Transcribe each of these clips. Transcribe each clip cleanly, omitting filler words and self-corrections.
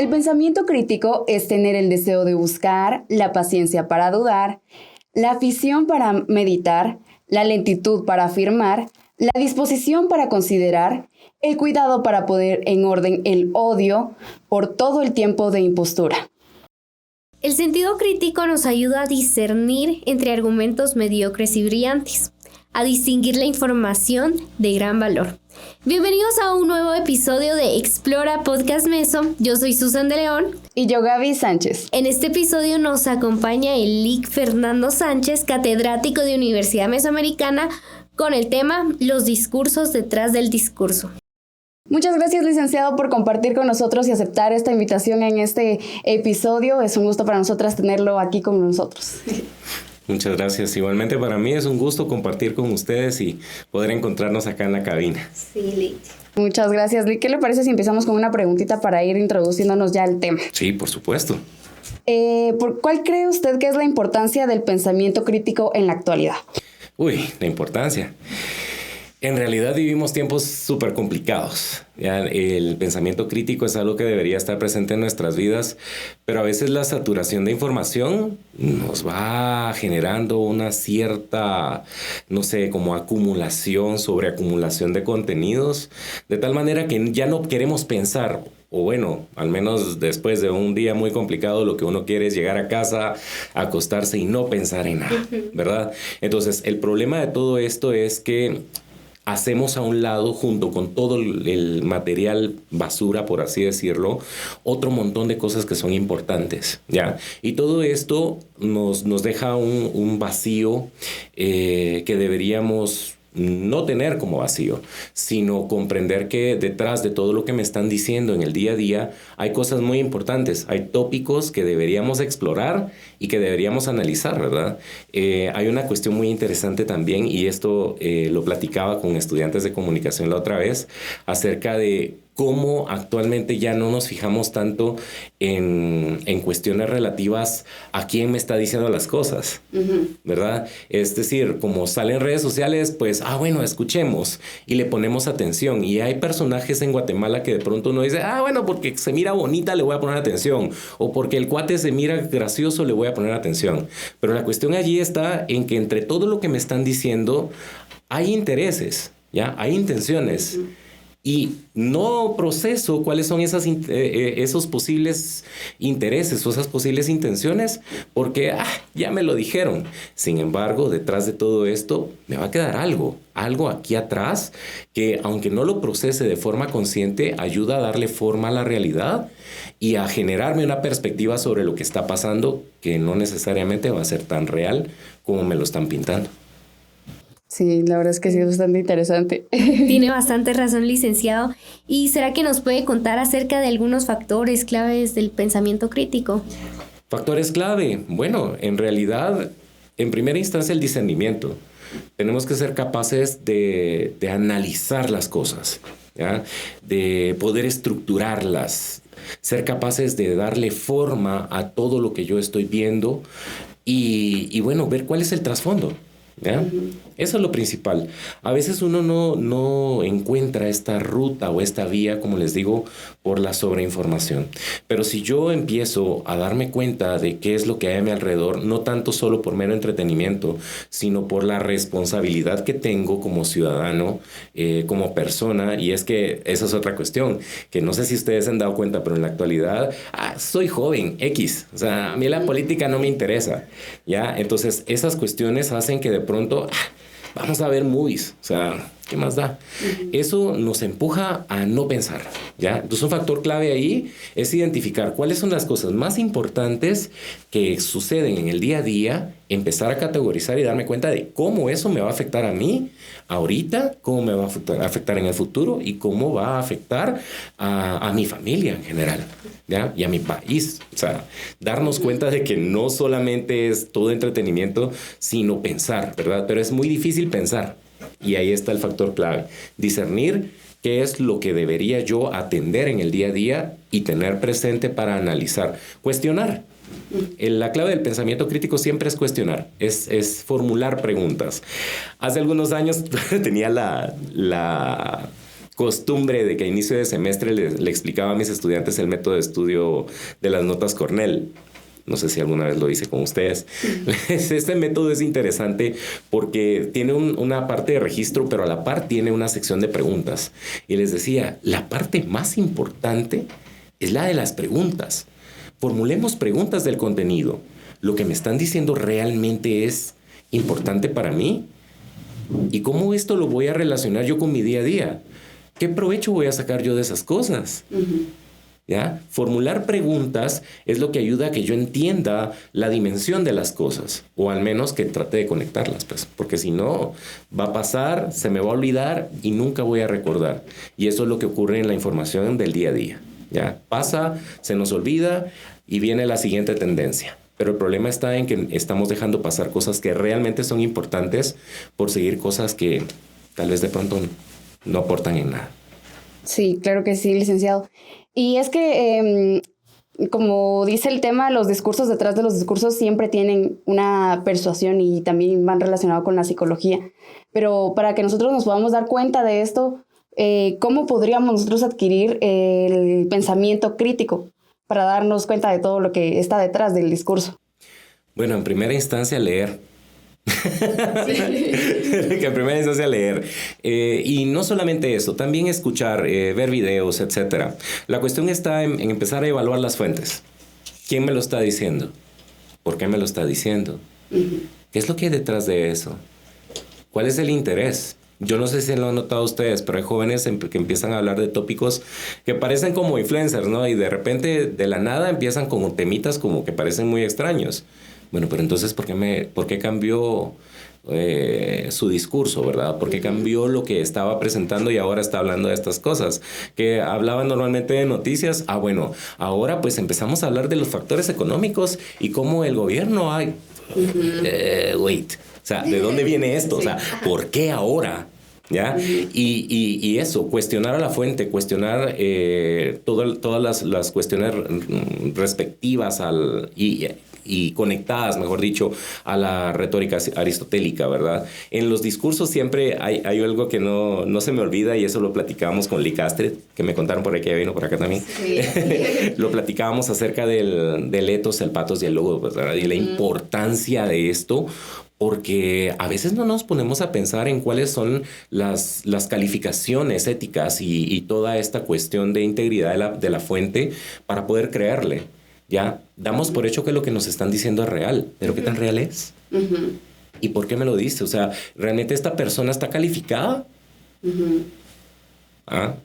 El pensamiento crítico es tener el deseo de buscar, la paciencia para dudar, la afición para meditar, la lentitud para afirmar, la disposición para considerar, el cuidado para poner en orden el odio por todo el tiempo de impostura. El sentido crítico nos ayuda a discernir entre argumentos mediocres y brillantes, a distinguir la información de gran valor. Bienvenidos a un nuevo episodio de Explora Podcast Meso. Yo soy Susan de León. Y yo, Gaby Sánchez. En este episodio nos acompaña el Lic Fernando Sánchez, catedrático de Universidad Mesoamericana, con el tema Los discursos detrás del discurso. Muchas gracias, licenciado, por compartir con nosotros y aceptar esta invitación en este episodio. Es un gusto para nosotras tenerlo aquí con nosotros. Muchas gracias. Igualmente para mí es un gusto compartir con ustedes y poder encontrarnos acá en la cabina. Sí, Lic. Muchas gracias, Lic. ¿Qué le parece si empezamos con una preguntita para ir introduciéndonos ya al tema? Sí, por supuesto. ¿Cuál cree usted que es la importancia del pensamiento crítico en la actualidad? La importancia. En realidad vivimos tiempos súper complicados. ¿Ya? El pensamiento crítico es algo que debería estar presente en nuestras vidas, pero a veces la saturación de información nos va generando una cierta, como acumulación, sobreacumulación de contenidos, de tal manera que ya no queremos pensar. O bueno, al menos después de un día muy complicado, lo que uno quiere es llegar a casa, acostarse y no pensar en nada, ¿verdad? Entonces, el problema de todo esto es que hacemos a un lado, junto con todo el material basura, por así decirlo, otro montón de cosas que son importantes, ¿ya? Y todo esto nos deja un vacío que deberíamos no tener como vacío, sino comprender que detrás de todo lo que me están diciendo en el día a día hay cosas muy importantes, hay tópicos que deberíamos explorar y que deberíamos analizar, ¿verdad? Hay una cuestión muy interesante también, y esto lo platicaba con estudiantes de comunicación la otra vez, acerca de cómo actualmente ya no nos fijamos tanto en cuestiones relativas a quién me está diciendo las cosas, ¿verdad? Es decir, como salen redes sociales, pues, escuchemos y le ponemos atención. Y hay personajes en Guatemala que de pronto uno dice, porque se mira bonita le voy a poner atención, o porque el cuate se mira gracioso le voy a poner atención. Pero la cuestión allí está en que entre todo lo que me están diciendo hay intereses, ¿ya? Hay intenciones. Y no proceso cuáles son esos posibles intereses o esas posibles intenciones, porque ya me lo dijeron. Sin embargo, detrás de todo esto me va a quedar algo aquí atrás que, aunque no lo procese de forma consciente, ayuda a darle forma a la realidad y a generarme una perspectiva sobre lo que está pasando, que no necesariamente va a ser tan real como me lo están pintando. Sí, la verdad es que sí es bastante interesante. Tiene bastante razón, licenciado. ¿Y será que nos puede contar acerca de algunos factores claves del pensamiento crítico? Factores clave. Bueno, en realidad, en primera instancia, el discernimiento. Tenemos que ser capaces de analizar las cosas, ¿ya? De poder estructurarlas, ser capaces de darle forma a todo lo que yo estoy viendo y ver cuál es el trasfondo, ¿ya? Eso es lo principal. A veces uno no encuentra esta ruta o esta vía, como les digo, por la sobreinformación. Pero si yo empiezo a darme cuenta de qué es lo que hay a mi alrededor, no tanto solo por mero entretenimiento, sino por la responsabilidad que tengo como ciudadano, como persona, y es que esa es otra cuestión, que no sé si ustedes se han dado cuenta, pero en la actualidad, soy joven, X, o sea, a mí la política no me interesa, ¿ya? Entonces, esas cuestiones hacen que de pronto, vamos a ver movies, o sea, ¿qué más da? Eso nos empuja a no pensar, ¿ya? Entonces, un factor clave ahí es identificar cuáles son las cosas más importantes que suceden en el día a día, empezar a categorizar y darme cuenta de cómo eso me va a afectar a mí ahorita, cómo me va a afectar en el futuro y cómo va a afectar a mi familia en general, ¿ya? Y a mi país. O sea, darnos cuenta de que no solamente es todo entretenimiento, sino pensar, ¿verdad? Pero es muy difícil pensar. Y ahí está el factor clave. Discernir qué es lo que debería yo atender en el día a día y tener presente para analizar. Cuestionar. La clave del pensamiento crítico siempre es cuestionar, es formular preguntas. Hace algunos años tenía la costumbre de que a inicio de semestre le explicaba a mis estudiantes el método de estudio de las notas Cornell. No sé si alguna vez lo hice con ustedes. Este método es interesante porque tiene una parte de registro, pero a la par tiene una sección de preguntas. Y les decía, la parte más importante es la de las preguntas. Formulemos preguntas del contenido. ¿Lo que me están diciendo realmente es importante para mí? ¿Y cómo esto lo voy a relacionar yo con mi día a día? ¿Qué provecho voy a sacar yo de esas cosas? ¿Ya? Formular preguntas es lo que ayuda a que yo entienda la dimensión de las cosas, o al menos que trate de conectarlas, pues, porque si no, va a pasar, se me va a olvidar y nunca voy a recordar. Y eso es lo que ocurre en la información del día a día. ¿Ya? Pasa, se nos olvida y viene la siguiente tendencia. Pero el problema está en que estamos dejando pasar cosas que realmente son importantes por seguir cosas que tal vez de pronto no aportan en nada. Sí, claro que sí, licenciado. Y es que, como dice el tema, los discursos detrás de los discursos siempre tienen una persuasión y también van relacionados con la psicología. Pero para que nosotros nos podamos dar cuenta de esto, ¿cómo podríamos nosotros adquirir el pensamiento crítico para darnos cuenta de todo lo que está detrás del discurso? Bueno, en primera instancia, leer. Que en primera instancia leer. Y no solamente eso, también escuchar, ver videos, etc. La cuestión está en empezar a evaluar las fuentes. ¿Quién me lo está diciendo? ¿Por qué me lo está diciendo? ¿Qué es lo que hay detrás de eso? ¿Cuál es el interés? Yo no sé si lo han notado ustedes, pero hay jóvenes que empiezan a hablar de tópicos que parecen como influencers, ¿no? Y de repente, de la nada, empiezan con temitas como que parecen muy extraños. Bueno, pero entonces, ¿por qué cambió su discurso, verdad? ¿Por qué cambió lo que estaba presentando y ahora está hablando de estas cosas? Que hablaban normalmente de noticias. Ah, bueno, ahora pues empezamos a hablar de los factores económicos y cómo el gobierno hay... wait, o sea, ¿de dónde viene esto? O sea, ¿por qué ahora? ¿Ya? Y eso, cuestionar a la fuente, cuestionar todas las cuestiones respectivas y conectadas, mejor dicho, a la retórica aristotélica, ¿verdad? En los discursos siempre hay algo que no se me olvida, y eso lo platicábamos con Lee Castre, que me contaron por aquí, ya vino por acá también. Sí. Lo platicábamos acerca del ethos, el pathos y el logos, ¿verdad? Y la importancia de esto, porque a veces no nos ponemos a pensar en cuáles son las calificaciones éticas y toda esta cuestión de integridad de la fuente para poder creerle. ¿Ya? Damos por hecho que lo que nos están diciendo es real, pero ¿qué tan real es? ¿Y por qué me lo dice? O sea, ¿realmente esta persona está calificada?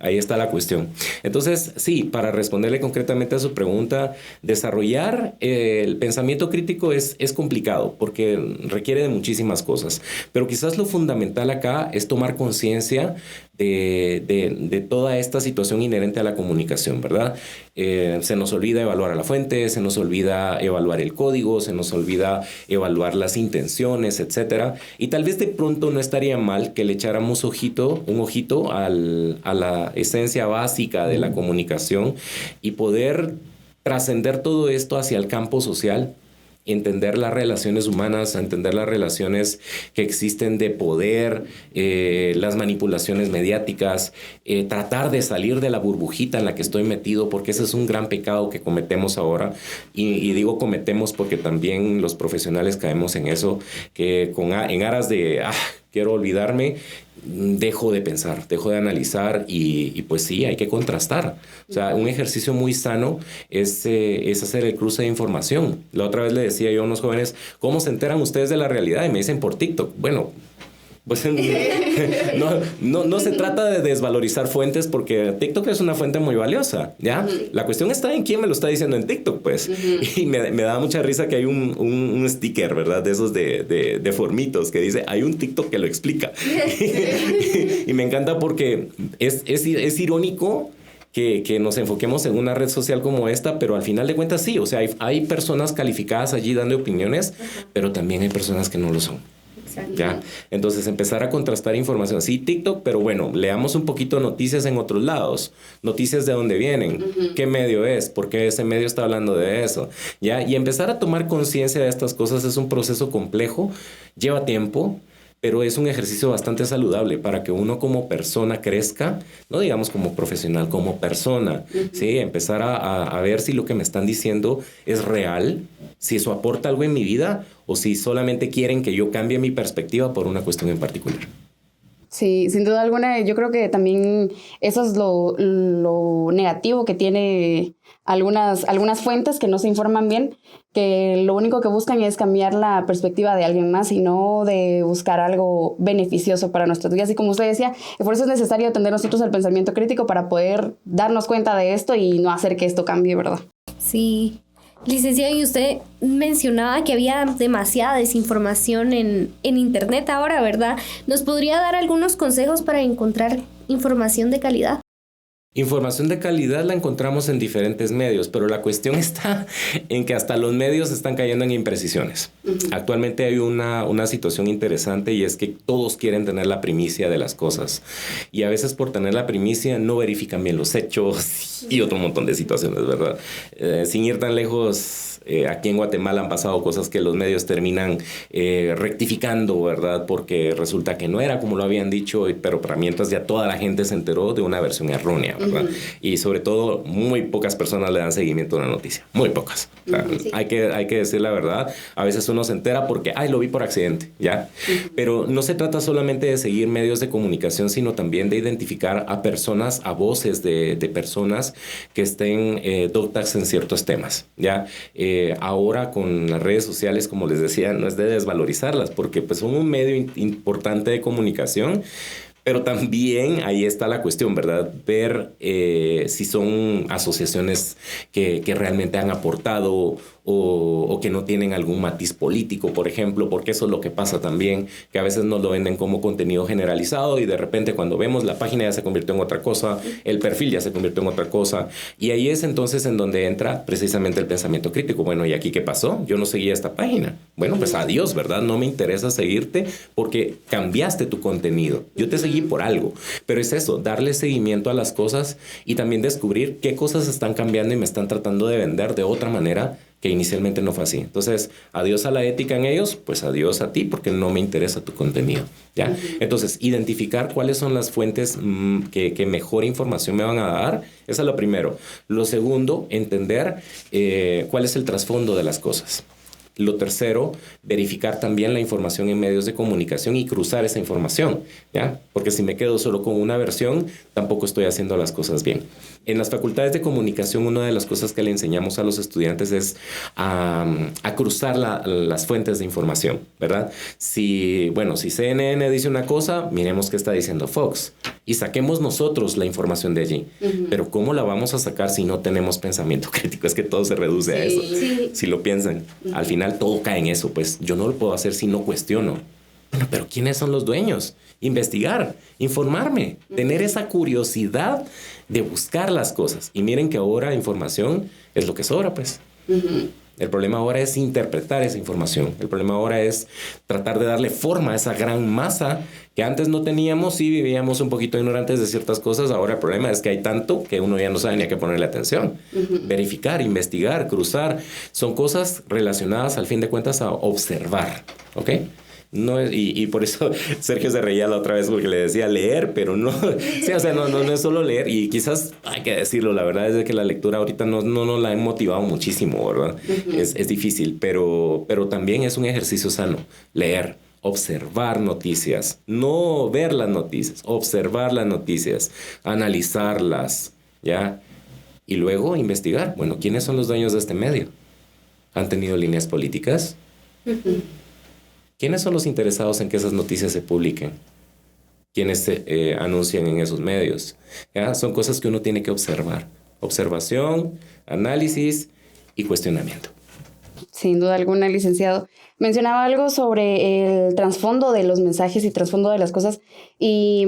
Ahí está la cuestión. Entonces, sí, para responderle concretamente a su pregunta, desarrollar el pensamiento crítico es complicado porque requiere de muchísimas cosas, pero quizás lo fundamental acá es tomar conciencia de toda esta situación inherente a la comunicación, ¿verdad? Se nos olvida evaluar a la fuente, se nos olvida evaluar el código, se nos olvida evaluar las intenciones, etcétera. Y tal vez de pronto no estaría mal que le echáramos un ojito a la esencia básica de la comunicación y poder trascender todo esto hacia el campo social. Entender las relaciones humanas, entender las relaciones que existen de poder, las manipulaciones mediáticas, tratar de salir de la burbujita en la que estoy metido, porque ese es un gran pecado que cometemos ahora. Y digo cometemos porque también los profesionales caemos en eso, que en aras de quiero olvidarme, dejo de pensar, dejo de analizar y pues sí, hay que contrastar. O sea, un ejercicio muy sano es hacer el cruce de información. La otra vez le decía yo a unos jóvenes, ¿cómo se enteran ustedes de la realidad? Y me dicen por TikTok. Bueno, pues no se trata de desvalorizar fuentes porque TikTok es una fuente muy valiosa, ¿ya? La cuestión está en quién me lo está diciendo en TikTok, pues. Y me da mucha risa que hay un sticker, ¿verdad? De esos de formitos que dice, hay un TikTok que lo explica. Y me encanta porque es irónico que nos enfoquemos en una red social como esta, pero al final de cuentas sí, o sea, hay personas calificadas allí dando opiniones, pero también hay personas que no lo son. ¿Ya? Entonces empezar a contrastar información. Sí, TikTok, pero bueno, leamos un poquito noticias en otros lados. Noticias de dónde vienen, qué medio es, por qué ese medio está hablando de eso, ¿ya? Y empezar a tomar conciencia de estas cosas es un proceso complejo, lleva tiempo, pero es un ejercicio bastante saludable para que uno como persona crezca, no digamos como profesional, como persona, ¿sí? Empezar a ver si lo que me están diciendo es real, si eso aporta algo en mi vida o si solamente quieren que yo cambie mi perspectiva por una cuestión en particular. Sí, sin duda alguna, yo creo que también eso es lo negativo que tiene algunas fuentes que no se informan bien, que lo único que buscan es cambiar la perspectiva de alguien más y no de buscar algo beneficioso para nuestras vidas. Y como usted decía, por eso es necesario tener nosotros el pensamiento crítico para poder darnos cuenta de esto y no hacer que esto cambie, ¿verdad? Sí. Licenciado, y usted mencionaba que había demasiada desinformación en Internet ahora, ¿verdad? ¿Nos podría dar algunos consejos para encontrar información de calidad? Información de calidad la encontramos en diferentes medios, pero la cuestión está en que hasta los medios están cayendo en imprecisiones. Actualmente hay una situación interesante y es que todos quieren tener la primicia de las cosas. Y a veces por tener la primicia no verifican bien los hechos y otro montón de situaciones, ¿verdad? Sin ir tan lejos, aquí en Guatemala han pasado cosas que los medios terminan rectificando, ¿verdad? Porque resulta que no era como lo habían dicho, pero para mientras ya toda la gente se enteró de una versión errónea, ¿verdad? Y sobre todo, muy pocas personas le dan seguimiento a una noticia. Muy pocas. O sea, sí. hay que decir la verdad. A veces uno se entera porque, lo vi por accidente, ¿ya? Pero no se trata solamente de seguir medios de comunicación, sino también de identificar a personas, a voces de personas que estén doctas en ciertos temas, ¿ya? Ahora con las redes sociales, como les decía, no es de desvalorizarlas, porque pues son un medio importante de comunicación. Pero también ahí está la cuestión, ¿verdad? Ver si son asociaciones que realmente han aportado o que no tienen algún matiz político, por ejemplo, porque eso es lo que pasa también, que a veces nos lo venden como contenido generalizado y de repente cuando vemos la página ya se convirtió en otra cosa, el perfil ya se convirtió en otra cosa, y ahí es entonces en donde entra precisamente el pensamiento crítico. Bueno, ¿y aquí qué pasó? Yo no seguía esta página. Bueno, pues adiós, ¿verdad? No me interesa seguirte porque cambiaste tu contenido. Yo te seguí por algo, pero es eso, darle seguimiento a las cosas y también descubrir qué cosas están cambiando y me están tratando de vender de otra manera que inicialmente no fue así. Entonces, adiós a la ética en ellos, pues adiós a ti porque no me interesa tu contenido, ¿ya? Entonces, identificar cuáles son las fuentes que mejor información me van a dar, eso es lo primero. Lo segundo, entender cuál es el trasfondo de las cosas. Lo tercero, verificar también la información en medios de comunicación y cruzar esa información, ¿ya? Porque si me quedo solo con una versión, tampoco estoy haciendo las cosas bien. En las facultades de comunicación, una de las cosas que le enseñamos a los estudiantes es a cruzar las fuentes de información, ¿verdad? Si CNN dice una cosa, miremos qué está diciendo Fox y saquemos nosotros la información de allí. Pero ¿cómo la vamos a sacar si no tenemos pensamiento crítico? Es que todo se reduce a eso. Sí. Si lo piensan, al final todo cae en eso. Pues yo no lo puedo hacer si no cuestiono. Bueno, pero ¿quiénes son los dueños? Investigar, informarme, tener esa curiosidad de buscar las cosas. Y miren que ahora información es lo que sobra, pues. El problema ahora es interpretar esa información. El problema ahora es tratar de darle forma a esa gran masa que antes no teníamos y vivíamos un poquito ignorantes de ciertas cosas. Ahora el problema es que hay tanto que uno ya no sabe ni a qué ponerle atención. Verificar, investigar, cruzar, son cosas relacionadas al fin de cuentas a observar, ¿ok? No es, y por eso Sergio se reía la otra vez porque le decía leer, pero no, sí, o sea, no es solo leer, y quizás hay que decirlo, la verdad es que la lectura ahorita no nos la han motivado muchísimo, ¿verdad? Es difícil, pero también es un ejercicio sano, leer, observar noticias, no ver las noticias, observar las noticias, analizarlas, ¿ya? Y luego investigar, bueno, ¿quiénes son los dueños de este medio? ¿Han tenido líneas políticas? ¿Quiénes son los interesados en que esas noticias se publiquen? ¿Quiénes se anuncian en esos medios? ¿Ya? Son cosas que uno tiene que observar. Observación, análisis y cuestionamiento. Sin duda alguna, licenciado. Mencionaba algo sobre el trasfondo de los mensajes y trasfondo de las cosas, y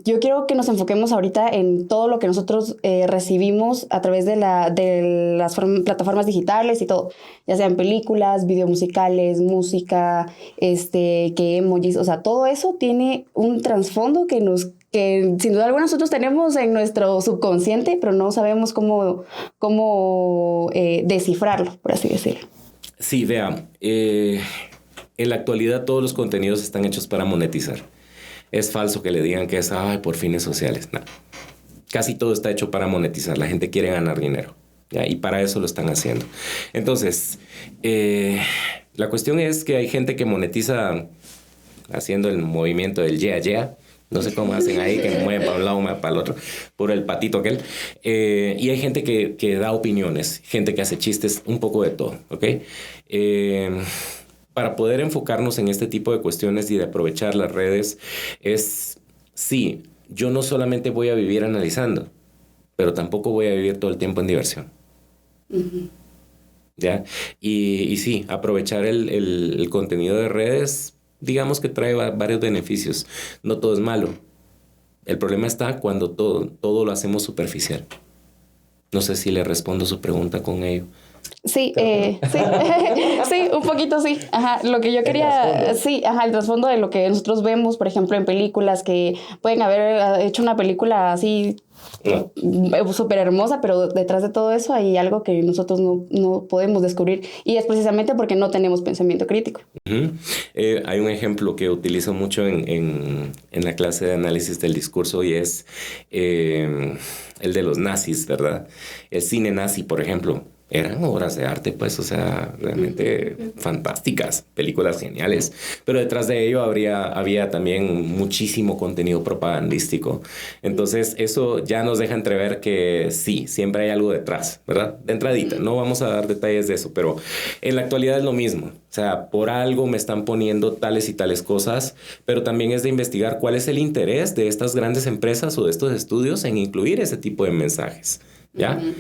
yo quiero que nos enfoquemos ahorita en todo lo que nosotros recibimos a través de las plataformas digitales y todo, ya sean películas, videos musicales, música, que emojis, o sea, todo eso tiene un trasfondo que sin duda alguna nosotros tenemos en nuestro subconsciente, pero no sabemos cómo descifrarlo, por así decirlo. Sí, vean, en la actualidad todos los contenidos están hechos para monetizar. Es falso que le digan que es por fines sociales. No. Casi todo está hecho para monetizar. La gente quiere ganar dinero, ¿ya? Y para eso lo están haciendo. Entonces, la cuestión es que hay gente que monetiza haciendo el movimiento del yeah. No sé cómo hacen ahí, que mueven para un lado, mueven para el otro, por el patito aquel. Y hay gente que da opiniones, gente que hace chistes, un poco de todo, ¿ok? Para poder enfocarnos en este tipo de cuestiones y de aprovechar las redes sí, yo no solamente voy a vivir analizando, pero tampoco voy a vivir todo el tiempo en diversión. Uh-huh. ¿Ya? Y sí, aprovechar el contenido de redes, digamos que trae varios beneficios. No todo es malo. El problema está cuando todo lo hacemos superficial. No sé si le respondo su pregunta con ello. Sí, sí, un poquito sí. Ajá, lo que yo quería, el trasfondo de lo que nosotros vemos, por ejemplo, en películas que pueden haber hecho una película así súper hermosa, pero detrás de todo eso hay algo que nosotros no podemos descubrir, y es precisamente porque no tenemos pensamiento crítico. Uh-huh. Hay un ejemplo que utilizo mucho en la clase de análisis del discurso, y es el de los nazis, ¿verdad? El cine nazi, por ejemplo. Eran obras de arte, pues, o sea, realmente fantásticas, películas geniales. Pero detrás de ello había también muchísimo contenido propagandístico. Entonces, eso ya nos deja entrever que sí, siempre hay algo detrás, ¿verdad? De entradita, no vamos a dar detalles de eso, pero en la actualidad es lo mismo. O sea, por algo me están poniendo tales y tales cosas, pero también es de investigar cuál es el interés de estas grandes empresas o de estos estudios en incluir ese tipo de mensajes, ¿ya? Uh-huh.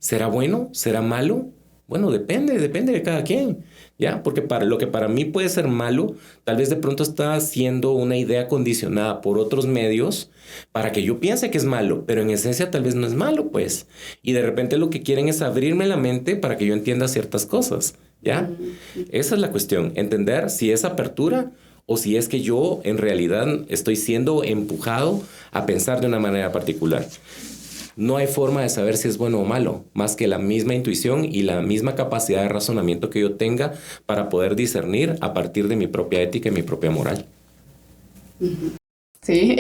¿Será bueno? ¿Será malo? Bueno, depende de cada quien, ¿ya? Porque lo que para mí puede ser malo, tal vez de pronto está siendo una idea condicionada por otros medios para que yo piense que es malo, pero en esencia tal vez no es malo, pues. Y de repente lo que quieren es abrirme la mente para que yo entienda ciertas cosas, ¿ya? Esa es la cuestión, entender si es apertura o si es que yo en realidad estoy siendo empujado a pensar de una manera particular. No hay forma de saber si es bueno o malo, más que la misma intuición y la misma capacidad de razonamiento que yo tenga para poder discernir a partir de mi propia ética y mi propia moral. Sí.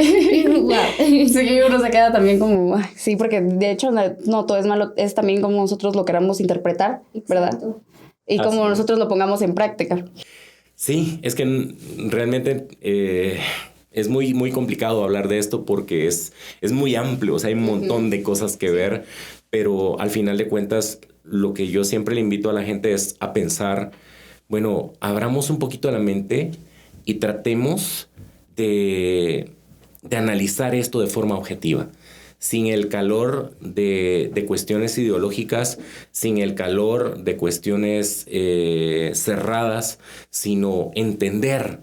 Wow. Sí, uno se queda también como, sí, porque de hecho no todo es malo, es también como nosotros lo queramos interpretar, ¿verdad? Exacto. Y como nosotros lo pongamos en práctica. Sí, es que realmente es muy, muy complicado hablar de esto porque es muy amplio, o sea, hay un montón de cosas que ver, pero al final de cuentas, lo que yo siempre le invito a la gente es a pensar, bueno, abramos un poquito la mente y tratemos de analizar esto de forma objetiva, sin el calor de cuestiones ideológicas, sin el calor de cuestiones cerradas, sino entender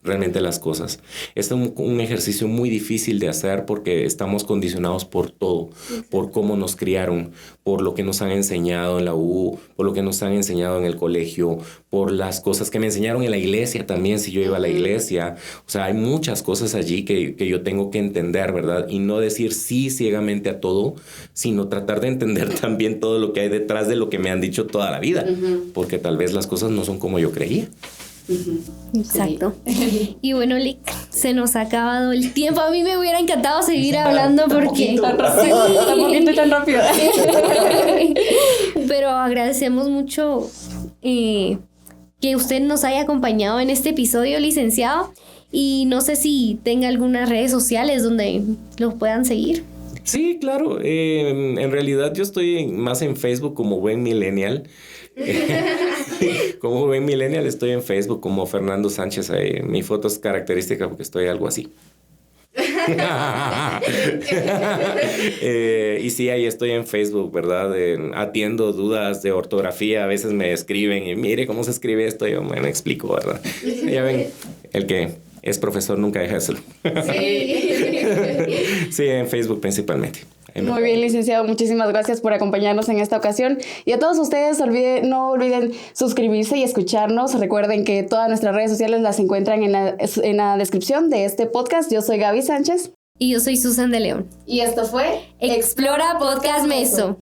realmente las cosas. Es un ejercicio muy difícil de hacer porque estamos condicionados por todo, por cómo nos criaron, por lo que nos han enseñado en la U, por lo que nos han enseñado en el colegio, por las cosas que me enseñaron en la iglesia también, si yo iba a la iglesia. O sea, hay muchas cosas allí que yo tengo que entender, ¿verdad? Y no decir sí ciegamente a todo, sino tratar de entender también todo lo que hay detrás de lo que me han dicho toda la vida, porque tal vez las cosas no son como yo creía. Exacto. Sí. Y bueno, Lick, se nos ha acabado el tiempo. A mí me hubiera encantado seguir hablando porque tan rápido. Pero agradecemos mucho que usted nos haya acompañado en este episodio, licenciado. Y no sé si tenga algunas redes sociales donde los puedan seguir. Sí, claro. En realidad yo estoy más en Facebook como Buen Millennial. Como Buen Millennial estoy en Facebook como Fernando Sánchez. Mi foto es característica porque estoy algo así. Y sí, ahí estoy en Facebook, ¿verdad? Atiendo dudas de ortografía. A veces me escriben y mire cómo se escribe esto. Yo me explico, ¿verdad? Ya ven, el que es profesor nunca deja de serlo. Sí, en Facebook principalmente. Muy bien, licenciado, muchísimas gracias por acompañarnos en esta ocasión. Y a todos ustedes, no olviden suscribirse y escucharnos. Recuerden que todas nuestras redes sociales las encuentran en la descripción de este podcast. Yo soy Gaby Sánchez. Y yo soy Susan de León. Y esto fue Explora Podcast Meso.